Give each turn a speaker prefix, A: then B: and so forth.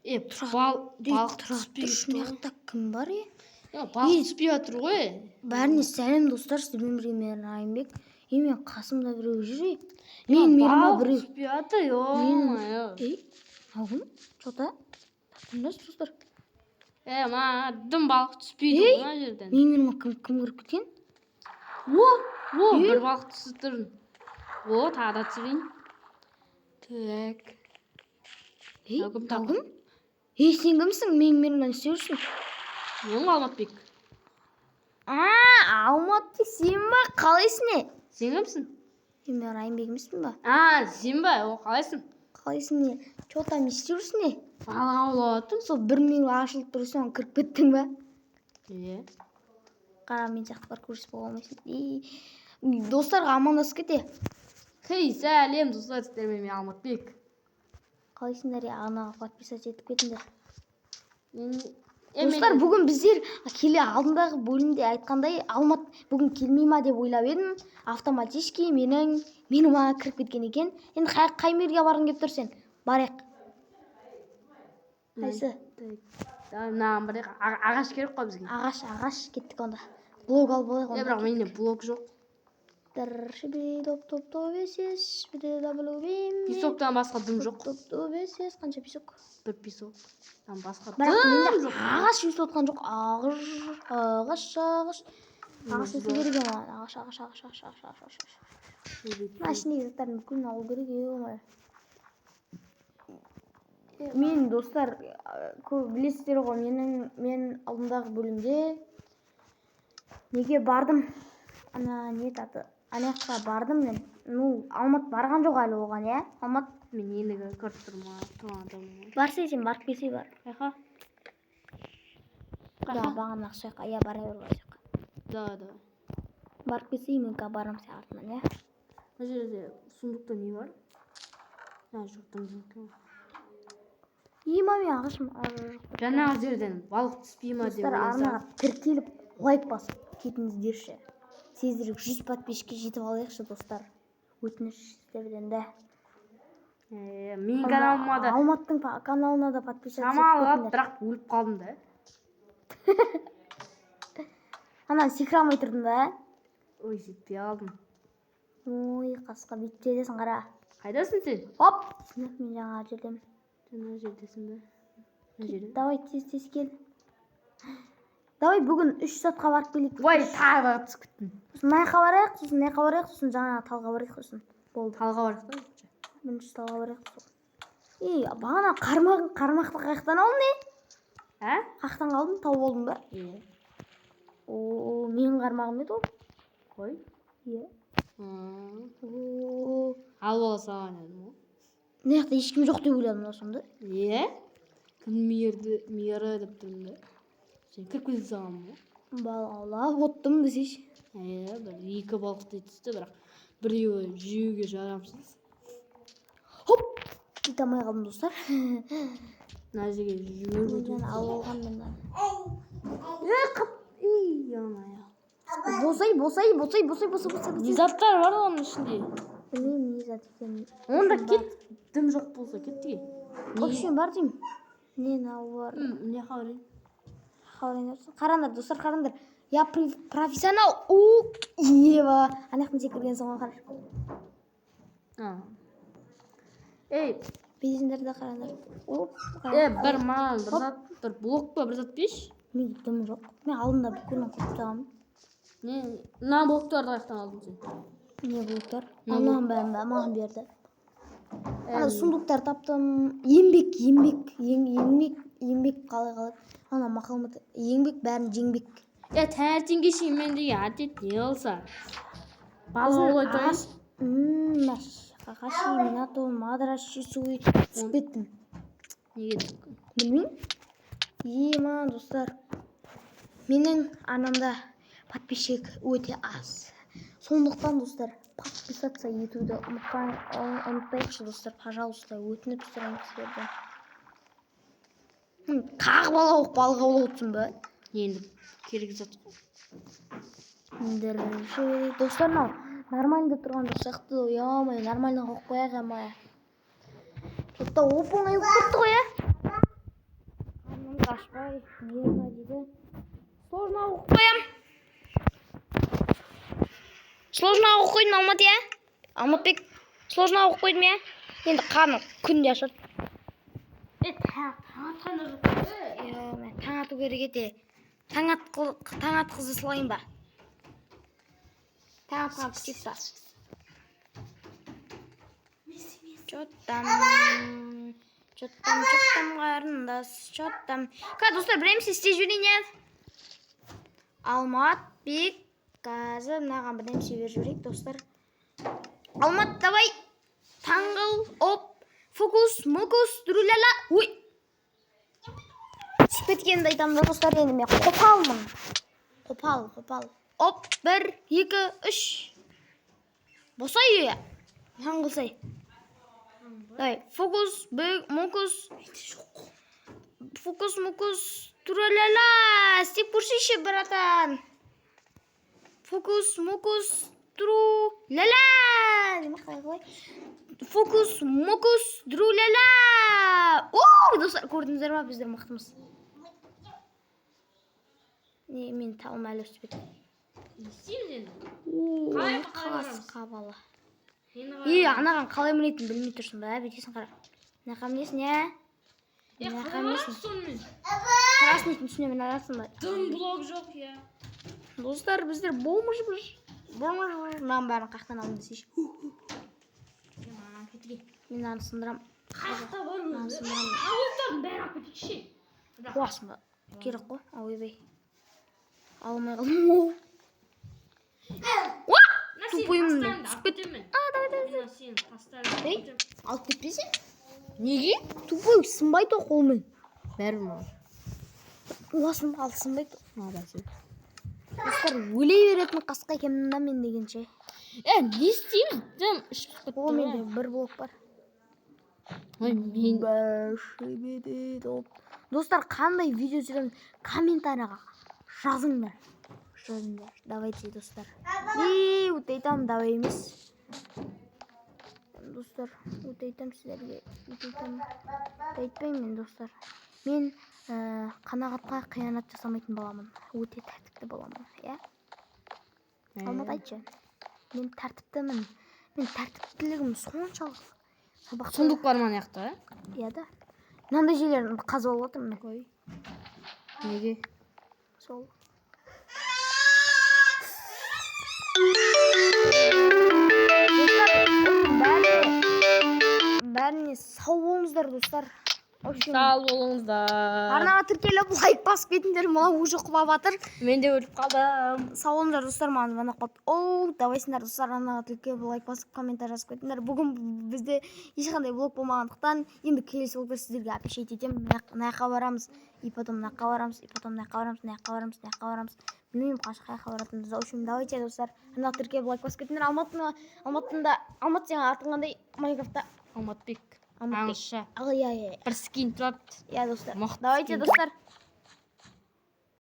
A: Балық түспей
B: тұрмақта кім бар
A: балық түспей жатыр ғой.
B: Бәріне сәлем достар, сіздермен бірге мен Райымбек. Мен қасымда біреу жүр. Мен
A: балық
B: біреу
A: түспей жатыр, ё-моё.
B: Ағым, что-то тыңдайсыз достар.
A: Мына дым балық түспейді ғой мына жерден.
B: Менің кім кіріп кеткен?
A: Бір балық түсіп тұр. Тағы да түсірейін. Так.
B: Талғым? Сен кімсің? Менімен не істеп жүрсің?
A: Мен Алматбек.
B: Алматбек, сен ба? Қалайсың?
A: Сен кімсің?
B: Мен Райымбек емеспін ба?
A: Сен ба? Қалайсың?
B: Қалайсың? Что-то не істеп жүрсің?
A: Балық аулап жатырмын.
B: Сол бір мен ашылып тұр, соң кіріп кеттің ба? Қара, мен сияқты бар көріс бола алмайсың. Достарға амандасып кете.
A: Сәлем достар, сіздермен мен Алматбек.
B: Қалайсыңдар? Ағанаға подписать етіп кетіңдер. Достар, бүгін біздер келе алдындағы бөлімде айтқандай Алмат бүгін келмей ма деп ойлап едім. Автоматически менің кіріп кеткен екен. Енді қай мерге барғың келіп тұр сен? Барайық. Қайсы?
A: Мынаған барайық. Ағаш керек қой бізге.
B: Ағаш кеттік онда. Блог алып алайық онда.
A: Бірақ менде блог жоқ. Песоктан басқа дым жоқ.
B: Қанша песок?
A: Бір песоктан басқа
B: дым
A: жоқ.
B: Ағаш өсіп отқан жоқ. Ағаш өсу керек екен. Ағаш. Машинеге заттарын бүкілін алу керек. Мен достар, білесіздер ғой, мен алдындағы бөлімде неге бардым? Анаяққа бардым мен. Алмат барған жоқ әлі оған, Алмат?
A: Мен ендігі көріп тұрмын.
B: Барсай сен, барып келсей бар.
A: Қайқа?
B: Бағана ақсайқа, бара бер басайқа.
A: Да.
B: Барып келсей, мен барам сен артынан,
A: Мына жерде сундукта не бар? Жоқтан жоқ.
B: Мен ағашым.
A: Жаңағы жерден балық түспей ма деп
B: ойласам. Достар, арнаға тіркеліп лайк басып кетіңіздерші. Тезірек 100 подписчикке жетіп алайықшы достар. Өтініш сіздерден де.
A: Менің каналыма да.
B: Алматтың каналына да подписаться етіп
A: кетіңдер. Бірақ өліп қалдым да.
B: Секіре алмай тұрдың да?
A: Жетпей алдым.
B: Қасқа бүйтпедесің қара.
A: Қайдасың сен?
B: Мен жаңа жердемін.
A: Жаңа жердесің бе?
B: Давай тез кел. Давай бүгін 3 сатқа барып келейік.
A: Тағы да түсіп кеттім.
B: Найқа барайық, сосын жаңа талға барайық, сосын. Болды.
A: Талға барайық та?
B: Бірінші талға барайық. Бағана қармақты қаяқтан алдың, Қаяқтан қалдың, тауып алдың ба? Менің қармағым еді ол.
A: Қой? Алып ала салған едім ғой.
B: Мыняқта ешкім жоқ деп ойладым осында.
A: Кім мейірі деп тұрмын да. Сен кіріп кете салған ба?
B: Балалап оттым десеш.
A: Бір 2 балық түсті, бірақ біреуі жеуге жарамсыз.
B: Кете алмай қалдым достар.
A: Мына жерге жеуге
B: алған мен. Босай.
A: Не заттар бар оның ішінде?
B: Білмеймін, не зат екенін.
A: Онда кет. Дым жоқ болса кеттіге.
B: Көкшен бар деймін. Не бар?
A: Не қабырайын?
B: Қараңдар, достар, қараңдар. Я профессионал. Анаяқтың секірген соң қар. Безіндерді қараңдар.
A: Бір маған бір блок па, бір зат беш?
B: Мен дым жоқ. Мен алдында бүкілін құрып тағам.
A: Мына блоктарды қаяқтан алдың сен?
B: Не блоктар? Маған берді. Сундуктар таптым. Еңбек қалай. Мақалмыты. Еңбек бәрін жеңбек.
A: Тәңертеңге шейін мен деген әдет не болса? Балық аулай тұрайын.
B: Қақаши, минато, мадраш, шисуй. Түсіп кеттім.
A: Неге түсіп?
B: Білмеймін. Достар. Менің анамда подписчик өте аз. Сондықтан достар, подписаться етуді ұмытпайықшы достар, пожалуйста, өтініп сұраймын сіздерден. Қағып балық аулап отырсың ба?
A: Енді керек зат қой.
B: Достар, нормальда тұрғанда сияқты, нормальда қойып қояқ, Что-то оп-оңай болып кетті ғой, 20 дейді. Сложно оқып қоям. Сложно оқып қойдым Алмат, иә? Алматбек, сложно оқып қойдым, иә? Енді қарным күнде ашады.
A: Таң атқанда жоқ қой.
B: Мен таң ату керек ете. Таң атқызды салайын ба? Таң атқан күтейік ба? Чоттам қарындас, чоттам. Достар, білеміз, істеп жүрейін, иә? Алматбек, қазір мынаған бірдемсе беріп жіберейік, достар. Алмат, давай. Таңғыл, оп, фокус, мокус, дүріләла. Ой! Түсіп кеткенді айтамын да, достар, енді мен қопалмын. Қопал. Оп, 1, 2, 3. Босай, е. Таңғылсай. Давай, фокус, мокус. Фокус, мокус, дүріләла. Істеп көрсейші, братан. Фокус, мокус, дүріләла. Фокус, мокус, дүріләла. Оу, достар, көрдіңіздер ма, біздер мақтымыз. Мен талым әлі өстіп еді.
A: Істейміз енді.
B: Қалай қабалы. Анаған қалай мінетін білмей тұрсын ба, бетесін қара. Нақа мінесін, ә?
A: Қалай барасың сонымен?
B: Қарасын етін түсінемін арасың ба?
A: Дым блок жоқ, иә.
B: Достар, біздер болмышбыз. Мынаған бәрін қақтан алдым десейші. Мен аны сындырам.
A: Қақта бар өзі. Ауылдардың бәрі ақ кетейікші.
B: Қуасың ба? Керек қой, ойбай. Алмай қалдым. Тупойымды.
A: Түсіп кетемін. Мен сені тастарым.
B: Ей, алып кетпесен?
A: Неге?
B: Тупой сынбайды қолмен.
A: Бәрі ма?
B: Уасын ал сынбайды. Достар, өлей беретін қасқа екенмін мен дегенше.
A: Не істейміз? Дым ішіп кетті.
B: Ол менде бір блок бар. Достар, қандай видео түсіреміз? Комментарияға жазыңдар. Давайте, достар. Өте айтамын, давай емес. Достар, өте айтамын сіздерге. Айтпаймын мен, достар. Мен қанағатқа қиянат жасамайтын боламын. Өте тәртіпті боламын, иә? Алмат, айтшы. Мен тәртіптімін. Мен тәртіптілігім соншалық.
A: Сундук бар ма аяқта?
B: Иә да. Мынандай жерлерін қазып алып отырмын мен.
A: Неге?
B: Сол. Бәріне сау болыңыздар, достар.
A: Сау болыңыздар.
B: Арнаға тіркеліп лайк басып кетіңдер, мына уже құлап жатыр.
A: Мен де өліп қалдым.
B: Сау болыңыздар, достар, маған звонок қалды. Давайсыңдар, достар, арнаға тіркеліп лайк басып комментарий жазып кетіңдер. Бүгін бізде ешқандай блог болмағандықтан, енді келесі блогта сіздерге апешет етемін. Мынаяққа барамыз, и потом мынаяққа барамыз, и потом мынаяққа барамыз. Білмеймін, қай жаққа баратынымызды. В общем, давайте, достар, арнаға тіркеліп лайк басып кетіңдер. Алмат сенің атын қандай Майнкрафтта?
A: Алматбек. Аңшы.
B: Иә.
A: Бір скин тұрады.
B: Иә, достар. Давайте, достар.